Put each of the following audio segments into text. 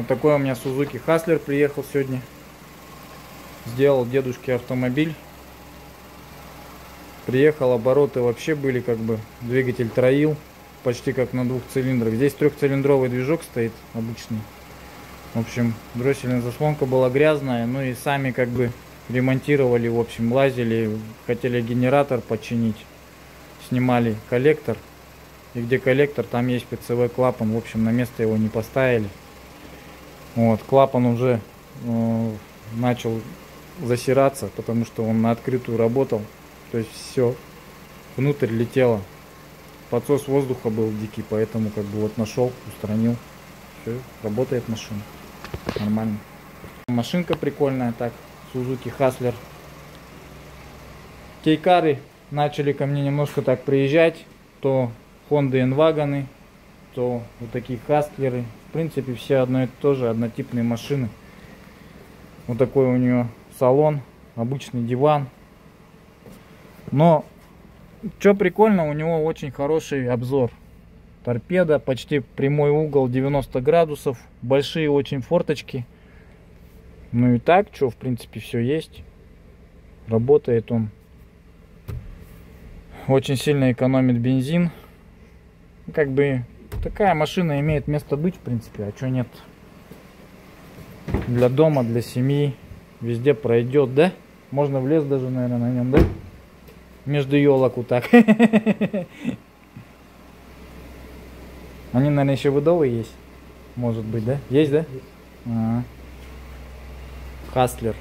Вот такой у меня Suzuki Hustler приехал сегодня. Сделал дедушке автомобиль. Приехал, обороты вообще были как бы, двигатель троил, почти как на 2 цилиндрах. Здесь 3-цилиндровый движок стоит, обычный. В общем, дроссельная заслонка была грязная, ну и сами как бы ремонтировали, в общем, лазили, хотели генератор починить. Снимали коллектор, и где коллектор, там есть ПЦВ клапан, в общем, на место его не поставили. Вот, клапан уже начал засираться, потому что он на открытую работал. То есть все внутрь летело. Подсос воздуха был дикий, поэтому как бы вот нашел, устранил. Все, работает машина. Нормально. Машинка прикольная, так, Suzuki Hustler. Кейкары начали ко мне немножко так приезжать. То Honda N-вагоны, то вот такие Хастлеры. В принципе, все одно и то же, однотипные машины. Вот такой у нее салон, обычный диван. Но, что прикольно, у него очень хороший обзор. Торпеда, почти прямой угол, 90 градусов. Большие очень форточки. Ну и так, что, в принципе, все есть. Работает он. Очень сильно экономит бензин. Как бы такая машина имеет место быть, в принципе, а что нет? Для дома, для семьи, везде пройдет, да? Можно в лес даже, наверное, на нем, да? Между елок вот так. Они, наверное, еще выдовые есть. Может быть, да? Есть, да? Hustler.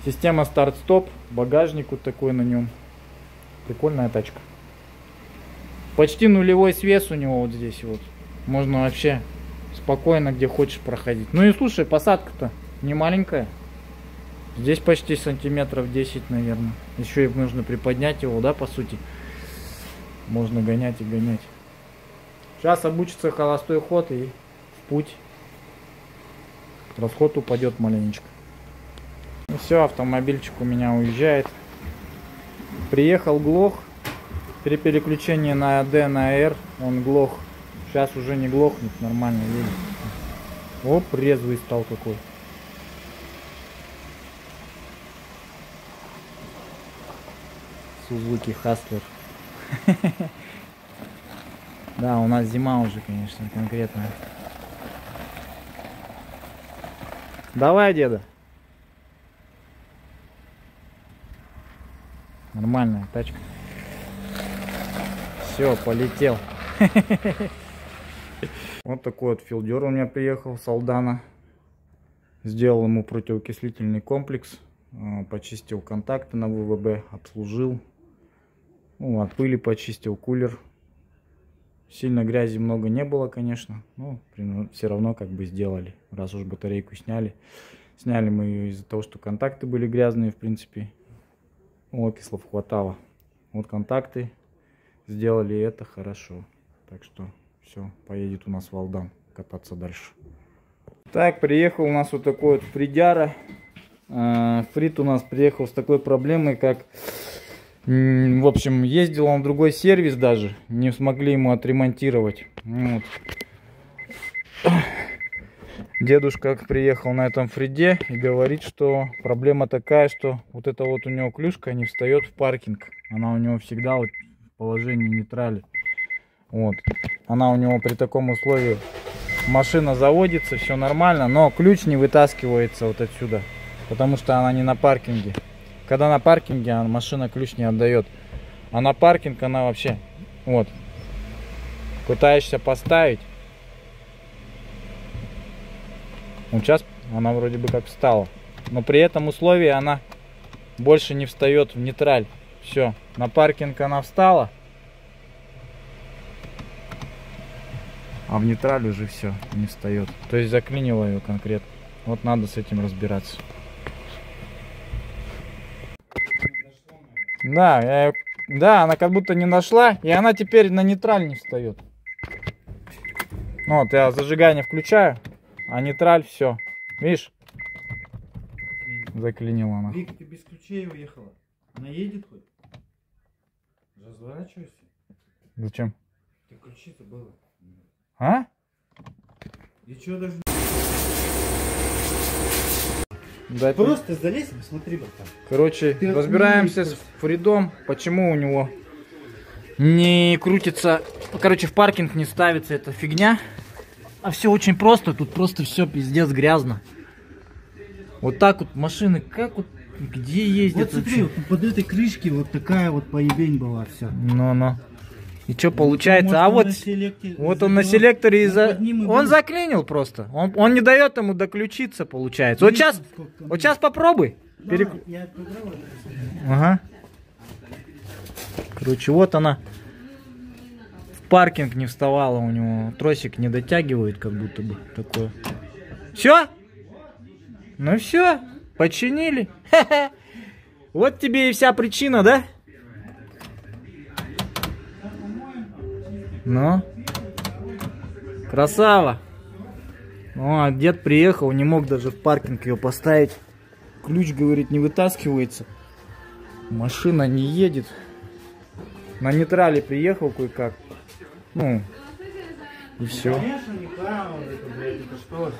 Система старт-стоп, багажник вот такой на нем. Прикольная тачка. Почти нулевой свес у него вот здесь вот. Можно вообще спокойно где хочешь проходить. Ну и слушай, посадка-то не маленькая. Здесь почти сантиметров 10, наверное. Еще и нужно приподнять его, да, по сути. Можно гонять и гонять. Сейчас обучится холостой ход и в путь. Расход упадет маленечко. Ну все, автомобильчик у меня уезжает. Приехал глох. При переключении на AD на R он глох. Сейчас уже не глохнет, нормально едет. Оп, резвый стал какой. Suzuki Hustler. Да, у нас зима уже, конечно, конкретно. Давай, деда. Нормальная тачка. Все, полетел. Вот такой вот филдер у меня приехал с Алдана. Сделал ему противоокислительный комплекс. Почистил контакты на ВВБ, обслужил. Ну, от пыли почистил кулер. Сильно грязи много не было, конечно. Но все равно как бы сделали. Раз уж батарейку сняли. Сняли мы ее из-за того, что контакты были грязные, в принципе. Окислов хватало. Вот контакты. Сделали это хорошо. Так что все, поедет у нас в Алдан кататься дальше. Так, приехал у нас вот такой вот фридяра. Фрит у нас приехал с такой проблемой, как... В общем, ездил он в другой сервис даже. Не смогли ему отремонтировать. Вот. Дедушка приехал на этом фриде и говорит, что проблема такая, что вот эта вот у него клюшка не встает в паркинг. Она у него всегда вот в положении нейтрали. Вот. Она у него при таком условии, машина заводится, все нормально, но ключ не вытаскивается вот отсюда, потому что она не на паркинге. Когда на паркинге, машина ключ не отдает. А на паркинг она вообще, вот, пытаешься поставить. Вот сейчас она вроде бы как встала. Но при этом условии она больше не встает в нейтраль. Все, на паркинг она встала. А в нейтраль уже все, не встает. То есть заклинило ее конкретно. Вот надо с этим разбираться. Да, да, она как будто не нашла. И она теперь на нейтраль не встает. Вот, я зажигание включаю. А нейтраль все. Видишь? Заклинила она. Вика, ты без ключей уехала. Она едет хоть? Разворачивайся. Зачем? Ты ключи-то было. А? И что даже... Да, Просто залезь и посмотри, братан. короче, Ты разбираемся охуеешь с Фридом, почему у него не крутится, короче, в паркинг не ставится эта фигня. А все очень просто, тут просто все пиздец грязно. Вот так вот машины, как вот, где ездят? Вот смотри, вот под этой крышкой вот такая вот поебень была вся. Ну-ну. И что получается? Может, А он вот, на селекте вот он на забил, селекторе он под ним и он был. заклинил просто. Он не дает ему доключиться, получается. Видишь, Вот сколько сейчас попробуй. Да, я отправлял это. Ага. Короче, вот она. В паркинг не вставала у него. Тросик не дотягивает, как будто бы такое. Все? Ну все, починили. Вот тебе и вся причина, да? Ну, красава. Ну, а дед приехал, не мог даже в паркинг ее поставить. Ключ, говорит, не вытаскивается. Машина не едет. На нейтрале приехал кое-как. Ну, и все. Конечно, не право, это, блядь, это что?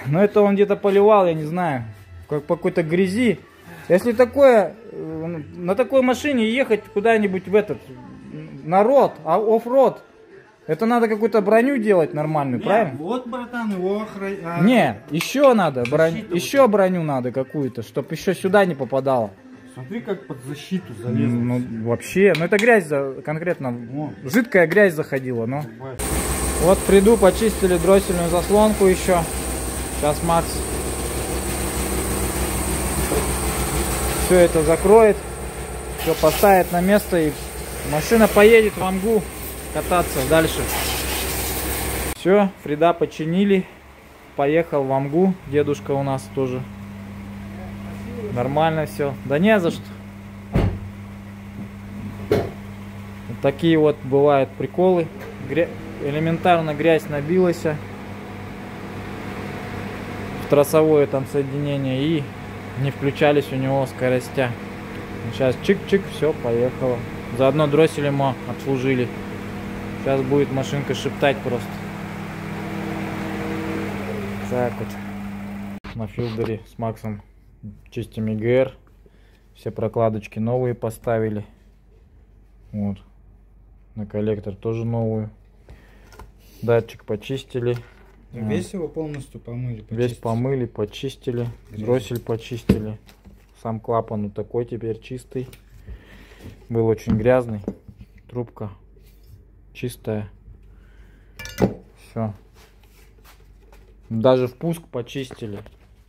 Но это он где-то поливал, я не знаю. Как по какой-то грязи. Если такое, на такой машине ехать куда-нибудь в этот, народ, оффроад, это надо какую-то броню делать нормальную, Не, правильно? вот, братан, его Не, еще надо, защита еще вот броню надо какую-то, чтобы еще сюда не попадало. Смотри, как под защиту залез. Ну, вообще, ну это грязь конкретно, жидкая грязь заходила, но. Вот приду, почистили дроссельную заслонку еще. Сейчас Макс все это закроет, все поставит на место и машина поедет в Амгу кататься дальше. Все, Фрида починили, поехал в Амгу, дедушка у нас тоже. Нормально все. Да не за что. Вот такие вот бывают приколы. Элементарно грязь набилась в трассовое там соединение и не включались у него скоростя. Сейчас чик-чик, все, поехало. Заодно дроссель ему обслужили. Сейчас будет машинка шептать просто. Так вот. На филдере с Максом чистим ЕГР. Все прокладочки новые поставили. Вот. На коллектор тоже новую. Датчик почистили. Весь его полностью помыли. Весь помыли, почистили. Дроссель почистили. Сам клапан вот такой теперь чистый. Был очень грязный. Трубка чистая. Все. Даже впуск почистили.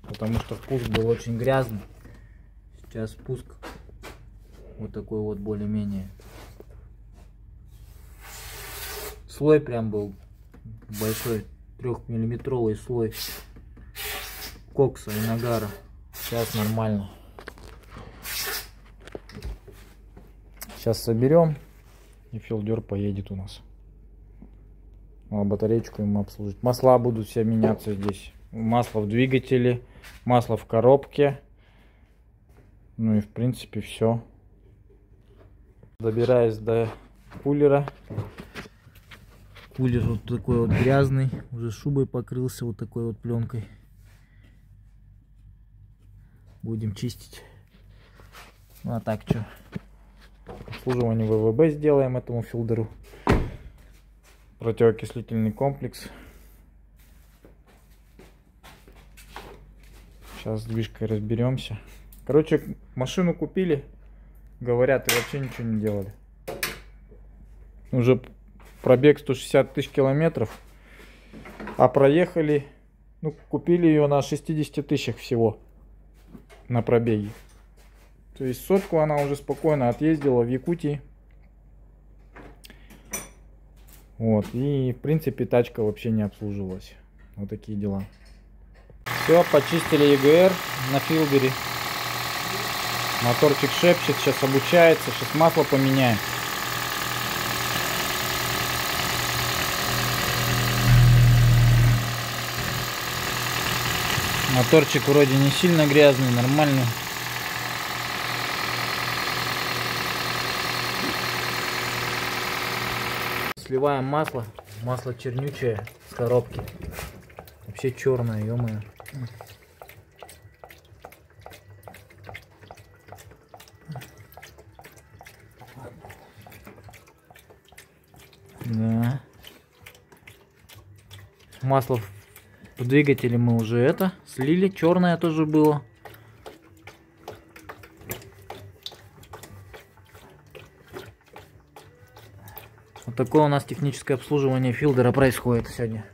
Потому что впуск был очень грязный. Сейчас впуск вот такой вот более-менее. Слой прям был большой, 3-миллиметровый слой кокса и нагара. Сейчас нормально. Сейчас соберем, и филдер поедет у нас. А батареечку ему обслужить. Масла будут все меняться здесь. Масло в двигателе, масло в коробке. Ну и в принципе все. Добираюсь до кулера. Кулер вот такой вот грязный, уже шубой покрылся вот такой вот пленкой. Будем чистить. Ну а так что? Обслуживание ВВБ сделаем этому филдеру. Противоокислительный комплекс. Сейчас с движкой разберемся. Короче, машину купили. Говорят, и вообще ничего не делали. Уже пробег 160 тысяч километров. А проехали, ну, купили ее на 60 тысячах всего. На пробеге. То есть сотку она уже спокойно отъездила в Якутии. Вот. И в принципе тачка вообще не обслуживалась. Вот такие дела. Все, почистили ЕГР на филдере. Моторчик шепчет, сейчас обучается. Сейчас масло поменяем. Моторчик вроде не сильно грязный, нормальный. Сливаем масло. Масло чернючее с коробки. Вообще черное, ё-моё. Да. Масло в двигателе мы уже это слили. Черное тоже было. Вот такое у нас техническое обслуживание филдера происходит сегодня.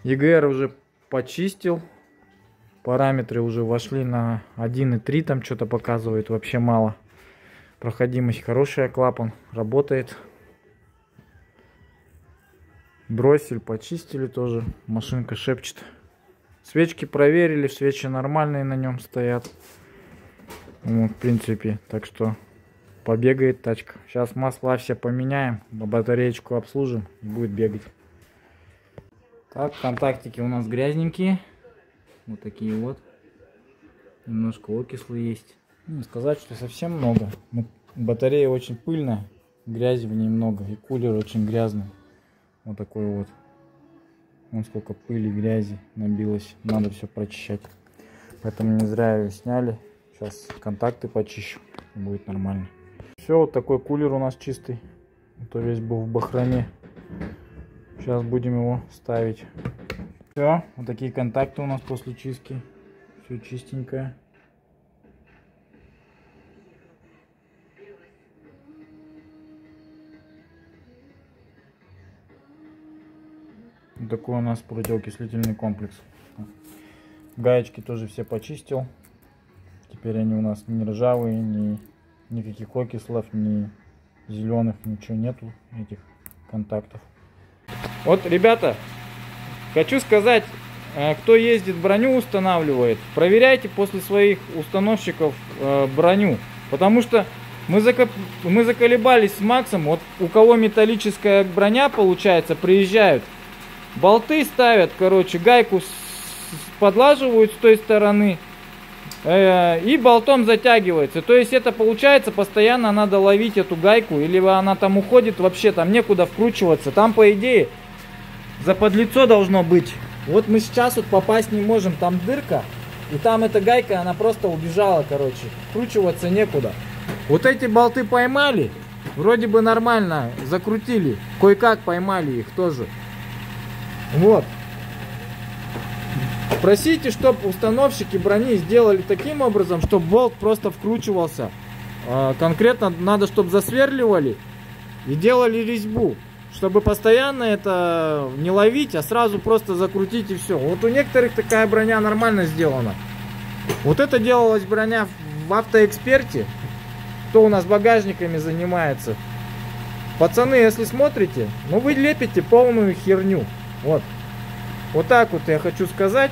EGR уже почистил. Параметры уже вошли на 1,3. Там что-то показывает вообще мало. Проходимость хорошая, клапан работает. Дроссель почистили тоже. Машинка шепчет. Свечки проверили. Свечи нормальные на нем стоят. Вот, в принципе. Так что побегает тачка. Сейчас масла все поменяем. Батареечку обслужим. И будет бегать. Так, контактики у нас грязненькие. Вот такие вот. Немножко окислы есть. Не сказать, что совсем много. Но батарея очень пыльная. Грязи в ней много. И кулер очень грязный. Вот такой вот. Вон сколько пыли, грязи набилось. Надо все прочищать. Поэтому не зря ее сняли. Сейчас контакты почищу. Будет нормально. Все, вот такой кулер у нас чистый. То весь был в бахроме. Сейчас будем его ставить. Все, вот такие контакты у нас после чистки. Все чистенькое. Вот такой у нас противоокислительный комплекс. Гаечки тоже все почистил. Теперь они у нас не ржавые, никаких окислов, ни зеленых, ничего нету этих контактов. Вот, ребята, хочу сказать, кто ездит броню устанавливает, проверяйте после своих установщиков броню. Потому что мы заколебались с Максом. Вот у кого металлическая броня получается, приезжают, болты ставят, короче, гайку подлаживают с той стороны и болтом затягивается. То есть это получается, постоянно надо ловить эту гайку, или она там уходит, вообще там некуда вкручиваться. Там, по идее, заподлицо должно быть. Вот мы сейчас вот попасть не можем, там дырка, и там эта гайка, она просто убежала, короче. Вкручиваться некуда. Вот эти болты поймали, вроде бы нормально закрутили, кое-как поймали их тоже. Вот. Просите, чтобы установщики брони сделали таким образом, чтобы болт просто вкручивался. Конкретно надо, чтобы засверливали и делали резьбу. Чтобы постоянно это не ловить, а сразу просто закрутить и все. Вот у некоторых такая броня нормально сделана. Вот это делалась броня в Автоэксперте. Кто у нас багажниками занимается. Пацаны, если смотрите, ну вы лепите полную херню. Вот. Вот так вот я хочу сказать.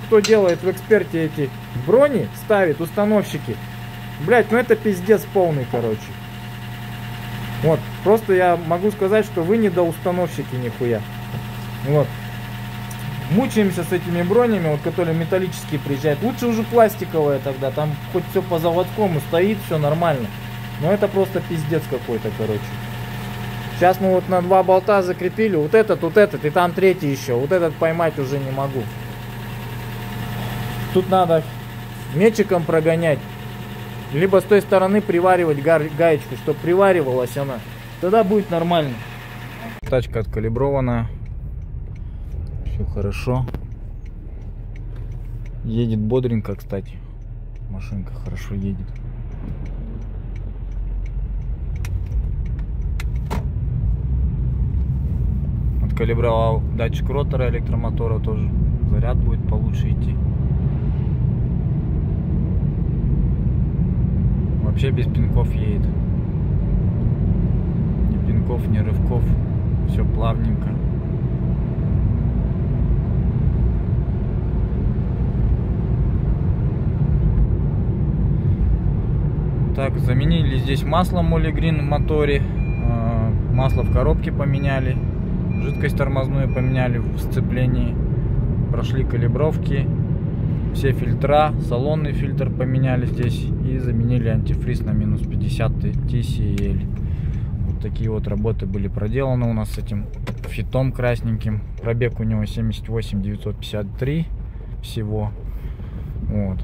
Кто делает в Эксперте эти брони, ставит установщики. Блять, ну это пиздец полный, короче. Вот, просто я могу сказать, что вы недоустановщики нихуя. Вот. Мучаемся с этими бронями, вот, которые металлические приезжают. Лучше уже пластиковые тогда, там хоть все по заводскому стоит, все нормально. Но это просто пиздец какой-то, короче. Сейчас мы вот на 2 болта закрепили, вот этот, и там третий еще. Вот этот поймать уже не могу. Тут надо мечиком прогонять. Либо с той стороны приваривать гаечку, чтобы приваривалась она. Тогда будет нормально. Тачка откалибрована. Все хорошо. Едет бодренько, кстати. Машинка хорошо едет. Откалибровал датчик ротора электромотора тоже. Заряд будет получше идти. Вообще без пинков едет. Ни пинков, ни рывков. Все плавненько. Так, заменили здесь масло Molegrin в моторе. Масло в коробке поменяли. Жидкость тормозную поменяли в сцеплении. Прошли калибровки. Все фильтра, салонный фильтр поменяли здесь и заменили антифриз на минус 50 TCL. Вот такие вот работы были проделаны у нас с этим фитом красненьким. Пробег у него 78 953 всего. Вот.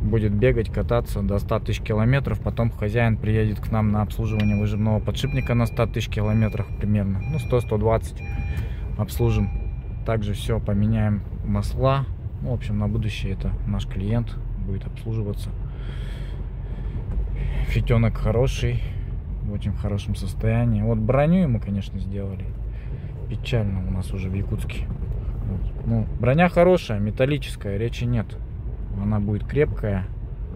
будет бегать, кататься до 100 тысяч километров. Потом хозяин приедет к нам на обслуживание выжимного подшипника на 100 тысяч километров примерно. Ну, 100-120 обслужим. Также все поменяем масла. Ну, в общем, на будущее это наш клиент будет обслуживаться. Фитенок хороший, в очень хорошем состоянии. Вот броню ему, конечно, сделали. Печально у нас уже в Якутске. Вот. Ну, броня хорошая, металлическая, речи нет. Она будет крепкая,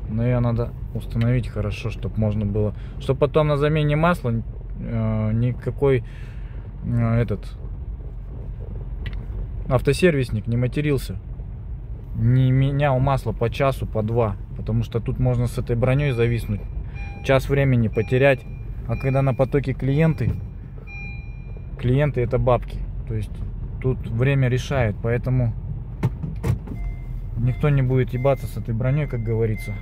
но ее надо установить хорошо, чтобы можно было, чтобы потом на замене масла никакой этот автосервисник не матерился, не менял масло по часу, по два, потому что тут можно с этой броней зависнуть, час времени потерять. А когда на потоке клиенты это бабки, то есть тут время решает, поэтому никто не будет ебаться с этой броней, как говорится,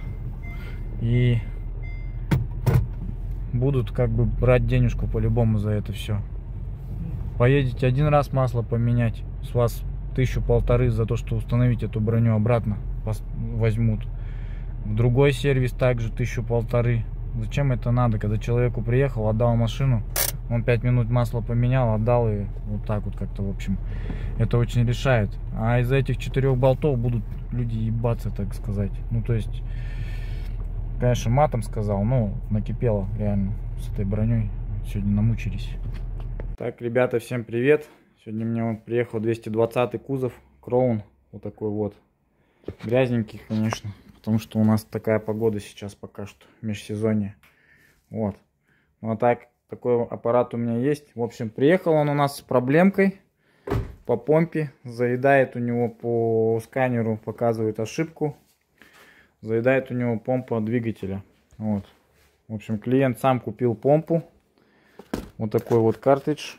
и будут как бы брать денежку по-любому за это все. Поедете один раз масло поменять, с вас 1000-1500 за то, что установить эту броню обратно возьмут. В другой сервис также 1000-1500. Зачем это надо, когда человеку приехал, отдал машину, он 5 минут масло поменял, отдал, и вот так вот как-то, в общем, это очень решает. А из-за этих 4 болтов будут люди ебаться, так сказать. Ну, то есть, конечно, матом сказал, но накипело реально с этой броней. Сегодня намучились. Так, ребята, всем привет. Сегодня мне вот приехал 220 кузов, Кроун, вот такой вот. Грязненький, конечно, потому что у нас такая погода сейчас пока что, межсезонье. Вот. Ну, а так, такой аппарат у меня есть. В общем, приехал он у нас с проблемкой по помпе. Заедает у него по сканеру, показывает ошибку. Заедает у него помпа двигателя. Вот. В общем, клиент сам купил помпу. Вот такой вот картридж.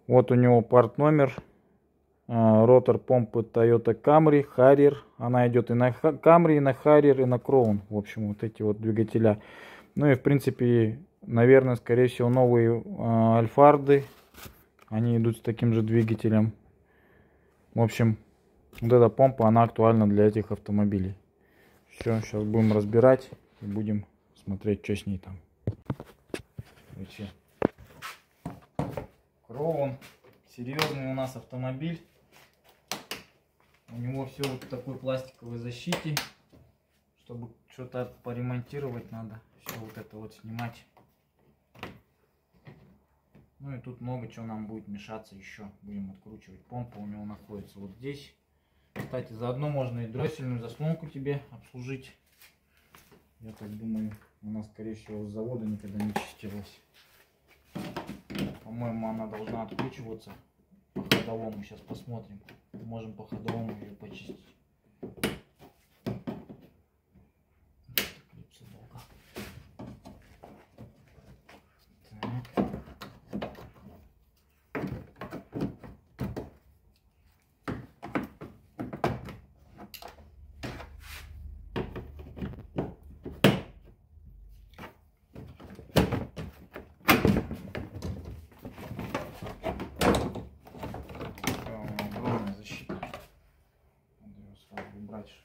Вот у него порт номер. Ротор помпы Toyota Camry, Harrier. Она идет и на Camry, и на Harrier, и на Crown. В общем, вот эти вот двигателя. Ну и в принципе, наверное, скорее всего, новые Альфарды. Они идут с таким же двигателем. В общем, вот эта помпа, она актуальна для этих автомобилей. Все, сейчас будем разбирать и будем смотреть, что с ней там. Crown. Серьезный у нас автомобиль. У него все вот в такой пластиковой защите. Чтобы что-то поремонтировать, надо все вот это вот снимать. Ну и тут много чего нам будет мешаться еще. Будем откручивать. Помпа у него находится вот здесь. Кстати, заодно можно и дроссельную заслонку тебе обслужить. Я так думаю, она, скорее всего, с завода никогда не чистилась. По-моему, она должна откручиваться по ходовому. Сейчас посмотрим. Можем по ходовому ее почистить.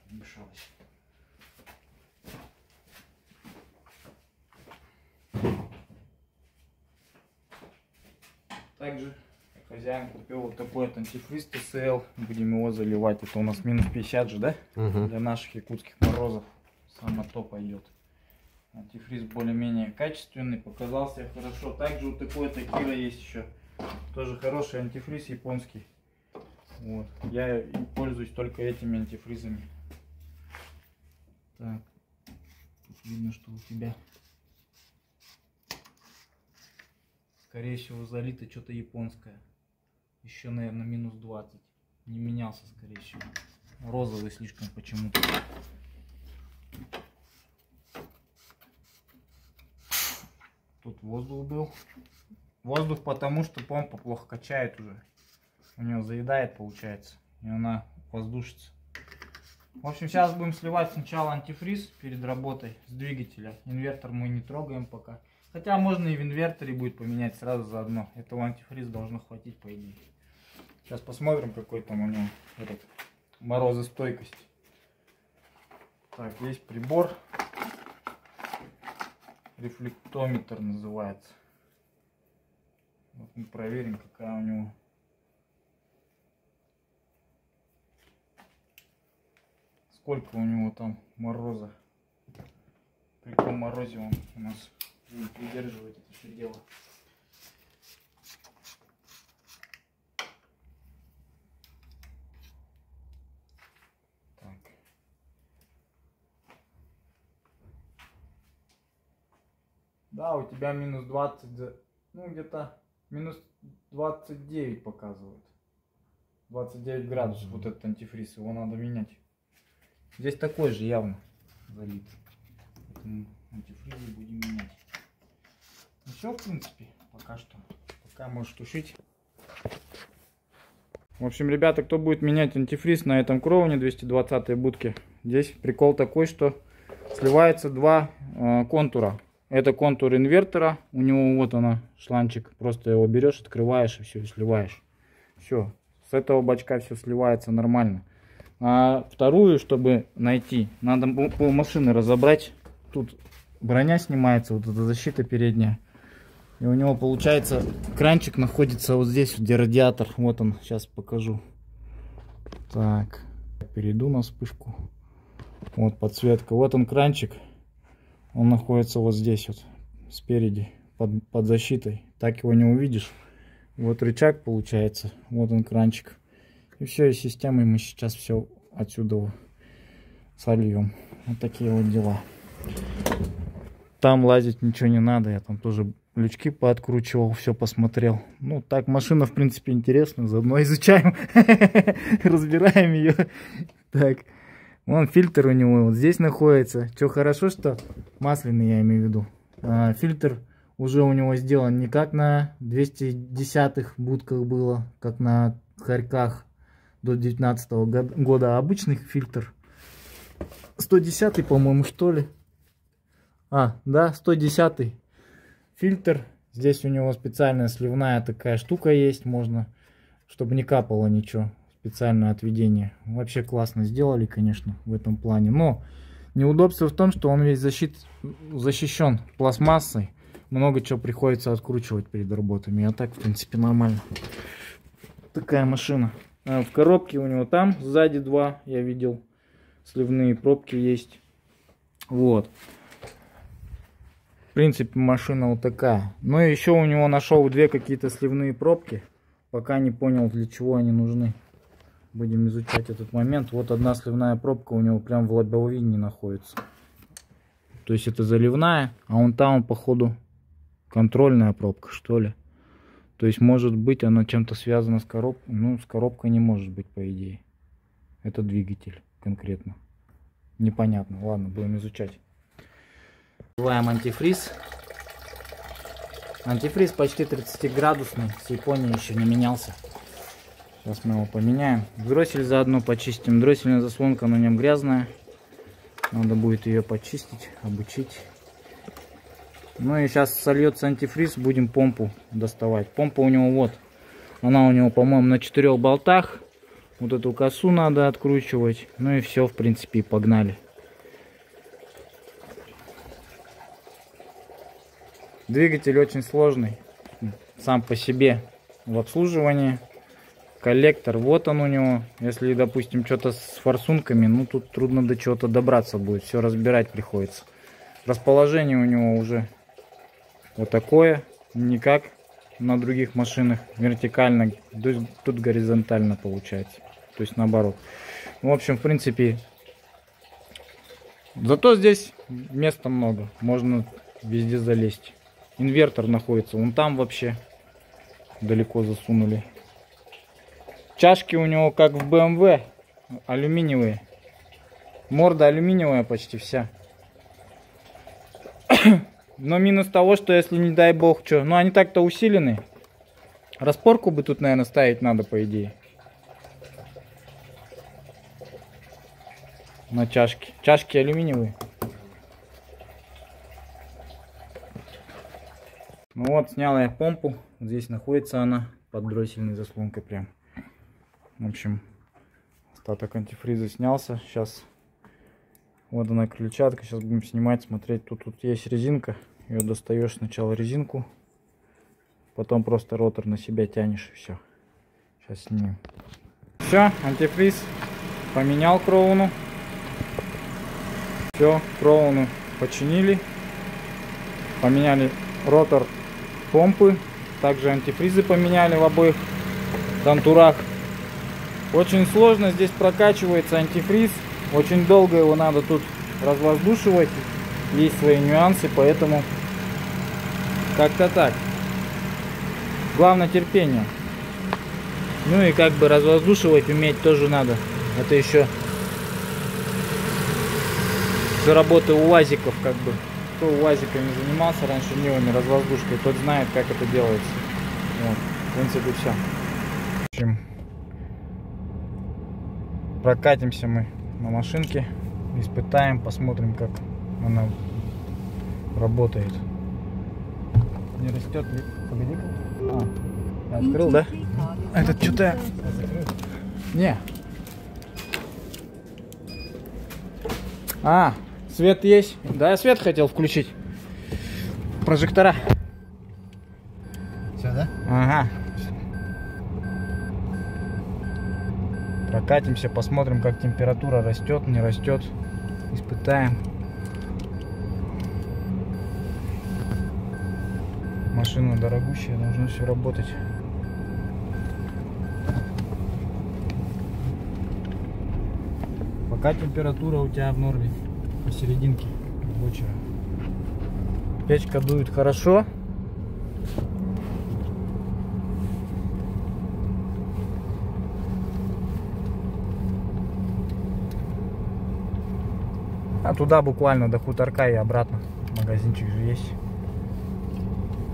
Мешалось. Также хозяин купил вот такой вот антифриз ТСЛ. Будем его заливать. Это у нас минус 50 же, да? Для наших якутских морозов. Самое то пойдет. Антифриз более-менее качественный. Показался хорошо. Также вот такой вот Акира есть еще. Тоже хороший антифриз японский. Вот. Я пользуюсь только этими антифризами. Так, тут видно, что у тебя, скорее всего, залито что-то японское. Еще, наверное, минус 20. Не менялся, скорее всего. Розовый слишком почему-то. Тут воздух был. Воздух потому, что помпа плохо качает уже. У нее заедает, получается. И она воздушится. В общем, сейчас будем сливать сначала антифриз перед работой с двигателя. Инвертор мы не трогаем пока. Хотя можно и в инверторе будет поменять сразу заодно. Этого антифриза должно хватить, по идее. Сейчас посмотрим, какой там у него этот морозостойкость. Так, есть прибор. Рефлектометр называется. Вот мы проверим, какая у него. Сколько у него там мороза. При каком морозе он у нас будет выдерживать это все дело. Так. Да, у тебя минус 20, ну где-то минус 29 показывает. 29 градусов вот этот антифриз, его надо менять. Здесь такой же явно залит. Поэтому антифризы будем менять. Ну все, в принципе, пока что. Пока можешь тушить. В общем, ребята, кто будет менять антифриз на этом Кроуне 220 будке, здесь прикол такой, что сливается два контура. Это контур инвертора, у него вот она, шланчик, просто его берешь, открываешь и все, и сливаешь. Все, с этого бачка все сливается нормально. А вторую, чтобы найти, надо пол машины разобрать. Тут броня снимается, вот эта защита передняя. И у него получается, кранчик находится вот здесь, где радиатор. Вот он, сейчас покажу. Так, перейду на вспышку. Вот подсветка, вот он кранчик. Он находится вот здесь вот, спереди, под защитой. Так его не увидишь. Вот рычаг получается, вот он кранчик. И все, и системой мы сейчас все отсюда сольем. Вот такие вот дела. Там лазить ничего не надо, я там тоже лючки пооткручивал, все посмотрел. Ну так, машина в принципе интересная, заодно изучаем, разбираем ее. Так, вон фильтр у него вот здесь находится. Что хорошо, что масляный, я имею в виду. Фильтр уже у него сделан не как на 210-х будках было, как на хорьках до 19 года, а обычный фильтр. 110-й, по-моему, что ли. Да, 110-й фильтр. Здесь у него специальная сливная такая штука есть, можно, чтобы не капало ничего. Специальное отведение. Вообще классно сделали, конечно, в этом плане. Но неудобство в том, что он весь защищен пластмассой. Много чего приходится откручивать перед работами. А так, в принципе, нормально. Такая машина. В коробке у него там сзади два, я видел, сливные пробки есть. Вот. В принципе, машина вот такая. Но еще у него нашел две какие-то сливные пробки. Пока не понял, для чего они нужны. Будем изучать этот момент. Вот одна сливная пробка у него прям в лобовине находится. То есть это заливная, а вон там, походу, контрольная пробка, что ли. То есть, может быть, она чем-то связана с коробкой. Ну, с коробкой не может быть, по идее. Это двигатель конкретно. Непонятно. Ладно, будем изучать. Открываем антифриз. Антифриз почти 30-градусный. С Японии еще не менялся. Сейчас мы его поменяем. Дроссель заодно почистим. Дроссельная заслонка на нем грязная. Надо будет ее почистить, обучить. Ну и сейчас сольется антифриз, будем помпу доставать. Помпа у него вот, она у него, по-моему, на 4 болтах. Вот эту косу надо откручивать. Ну и все, в принципе, и погнали. Двигатель очень сложный сам по себе в обслуживании. Коллектор, вот он у него. Если, допустим, что-то с форсунками, ну тут трудно до чего-то добраться будет. Все разбирать приходится. Расположение у него уже вот такое, не как на других машинах, вертикально, тут горизонтально получается, то есть наоборот. В общем, в принципе, зато здесь места много, можно везде залезть. Инвертор находится вон там, вообще далеко засунули. Чашки у него как в BMW, алюминиевые, морда алюминиевая почти вся. Но минус того, что если, не дай бог, что, ну они так-то усилены. Распорку бы тут, наверное, ставить надо, по идее. На чашки. Чашки алюминиевые. Ну вот, снял я помпу. Здесь находится она под дроссельной заслонкой прям. В общем, остаток антифриза снялся. Сейчас Вот она крыльчатка. Сейчас будем снимать, смотреть. Тут есть резинка. Ее достаешь сначала резинку. Потом просто ротор на себя тянешь и все. Сейчас снимем. Все, антифриз поменял Кроуну. Все, Кроуну починили. Поменяли ротор помпы. Также антифризы поменяли в обоих контурах. Очень сложно здесь прокачивается антифриз. Очень долго его надо тут развоздушивать. Есть свои нюансы, поэтому как-то так. Главное терпение. Ну и как бы развоздушивать уметь тоже надо. Это еще с работы УАЗиков, как бы. Кто УАЗиками занимался раньше Нивами развоздушкой, тот знает, как это делается. Вот, в принципе, все. В общем, прокатимся мы на машинке, испытаем, посмотрим, как она работает. Не растет ли? Погоди-ка. Я открыл, да? Этот что-то... Не. Свет есть. Да, я свет хотел включить. Прожектора. Все, да? Ага. Прокатимся, посмотрим, как температура растет, не растет. Испытаем. Машина дорогущая, должно все работать. Пока температура у тебя в норме, посерединке рабочая. Печка дует хорошо. А туда буквально до хуторка и обратно. Магазинчик же есть.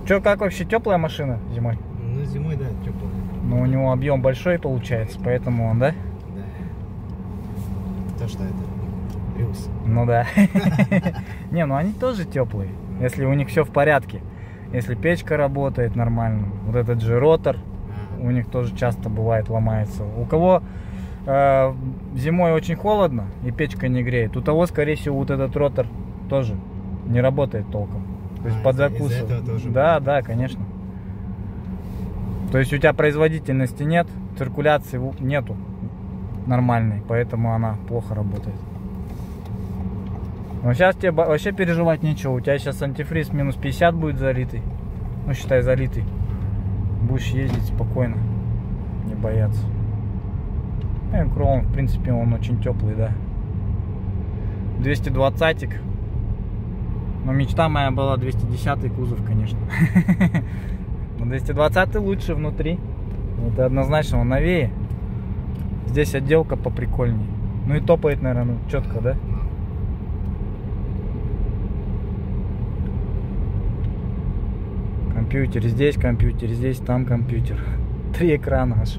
Че, как вообще, теплая машина зимой? Ну, зимой, да, теплая. Но у него объем большой получается, поэтому он, да? Да. То, что это плюс. Ну да. Не, ну они тоже теплые, если у них все в порядке. Если печка работает нормально, вот этот же ротор у них тоже часто бывает ломается. У кого зимой очень холодно и печка не греет, у того, скорее всего, вот этот ротор тоже не работает толком. То есть под закусом. Да, да, конечно. То есть у тебя производительности нет, циркуляции нету нормальной, поэтому она плохо работает. Но сейчас тебе вообще переживать нечего. У тебя сейчас антифриз минус 50 будет залитый. Ну, считай, залитый. Будешь ездить спокойно, не бояться. Кроун, в принципе, он очень теплый, да. 220-ик. Но мечта моя была 210-й кузов, конечно. Но 220-й лучше внутри. Это однозначно, он новее. Здесь отделка поприкольнее. Ну и топает, наверное, четко, да? Компьютер здесь, там компьютер. 3 экрана аж.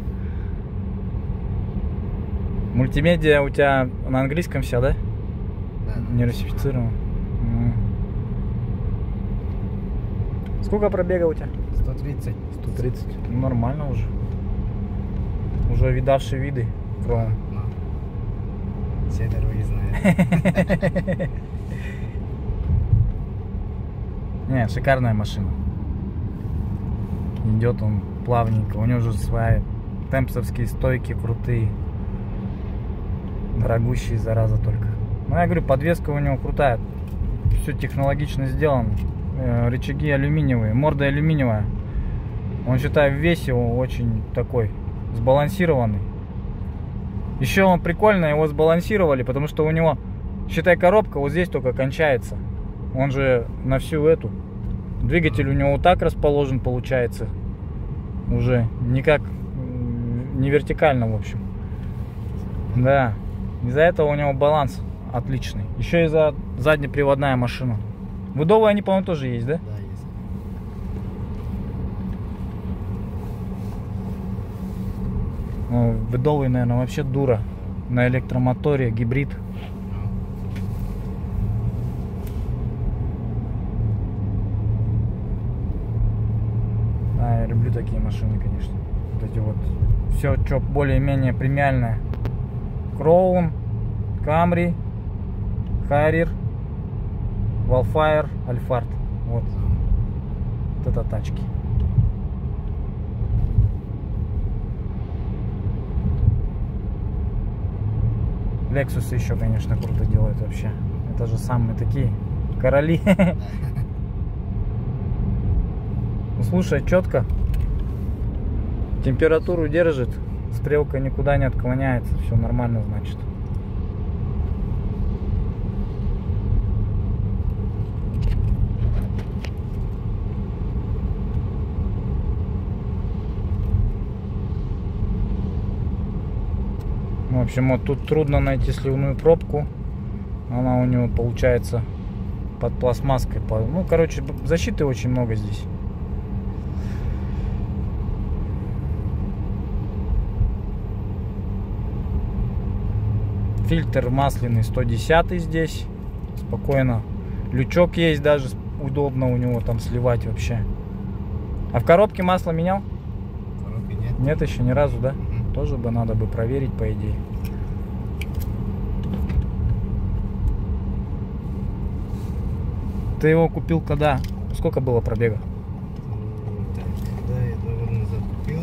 Мультимедиа у тебя на английском вся, да? Да. Не русифицировано. Сколько пробега у тебя? 130. 130. Ну, нормально уже. Уже видавшие виды. Да. Все дороги знают. Не, шикарная машина. Идет он плавненько. У него уже свои темпсовские стойки крутые. Дорогущие, зараза, только. Ну, я говорю, подвеска у него крутая. Все технологично сделано. Рычаги алюминиевые, морда алюминиевая. Он, считаю, в весе очень такой сбалансированный. Еще он прикольно его сбалансировали, потому что у него, считай, коробка вот здесь только кончается. Он же на всю эту. Двигатель у него вот так расположен, получается. Уже никак не вертикально, в общем. Да. Из-за этого у него баланс отличный. Еще и заднеприводная машина. Выдовые они, по-моему, тоже есть, да? Да, есть. Выдовый, наверное, вообще дура. На электромоторе, гибрид. Да, я люблю такие машины, конечно. Вот эти вот. Все, что более-менее премиальное. Кроун, Камри, Harrier, Wildfire, Alphard. Вот это тачки. Lexus еще, конечно, круто делает вообще. Это же самые такие короли. Ну, слушай, четко. Температуру держит. Стрелка никуда не отклоняется. Все нормально, значит. В общем, вот тут трудно найти сливную пробку. Она у него получается под пластмасской. Ну, короче, защиты очень много здесь. Фильтр масляный 110 здесь. Спокойно. Лючок есть даже. Удобно у него там сливать вообще. А в коробке масло менял? В коробке нет. Нет еще ни разу, да? Тоже бы надо бы проверить, по идее. Ты его купил когда? Сколько было пробега? Так, когда я 2 года назад купил,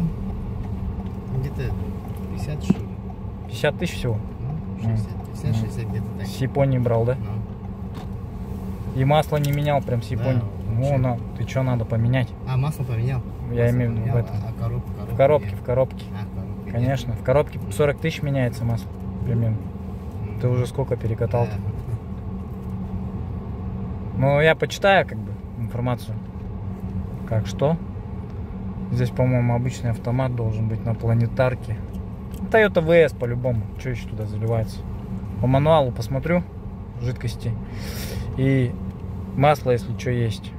где-то 50 что ли. 50 тысяч всего? Ну, 50-60 где-то так. С Японии брал, да? Ну. И масло не менял прям с Японии? Да, Ну, ты что, надо поменять? А, масло поменял? Я Масло имею в виду поменял, в этом. А коробку? В коробке. А, в коробке. Конечно, в коробке 40 тысяч меняется масло. Примерно. Ты уже сколько перекатал? Да. Ну, я почитаю, как бы, информацию. Как что. Здесь, по-моему, обычный автомат должен быть на планетарке. Toyota VS по-любому. Что еще туда заливается? По мануалу посмотрю жидкости. И масло, если что, есть.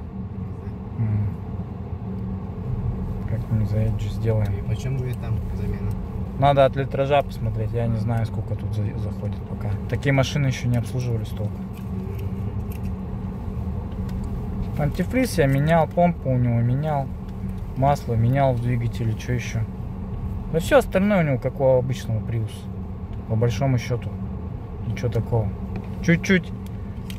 Как-нибудь за Edge сделаем. И почем будет там замена? Надо от литража посмотреть. Я не знаю, сколько тут заходит пока. Такие машины еще не обслуживались толком. Антифриз я менял, помпу у него менял, масло менял в двигателе, что еще. Да все остальное у него как у обычного Prius. По большому счету. Ничего такого. Чуть-чуть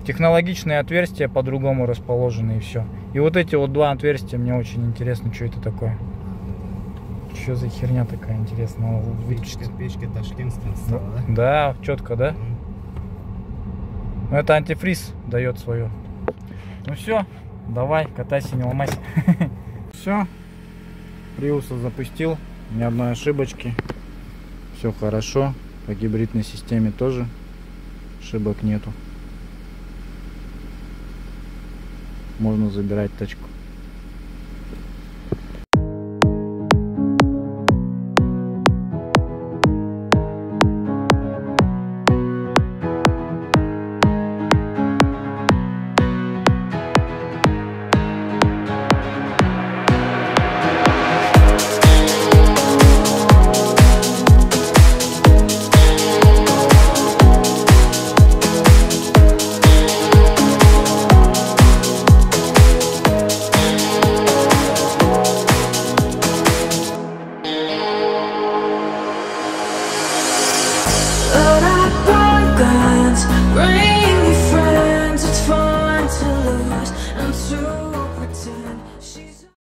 технологичные отверстия по-другому расположены и все. И вот эти вот два отверстия, мне очень интересно, что это такое. Что за херня такая интересная? Печка ташкентская стала, да? Да, четко, да? Ну это антифриз дает свое. Ну все, давай, катайся, не ломайся. Все, Приуса запустил, ни одной ошибочки. Все хорошо, по гибридной системе тоже ошибок нету. Можно забирать тачку.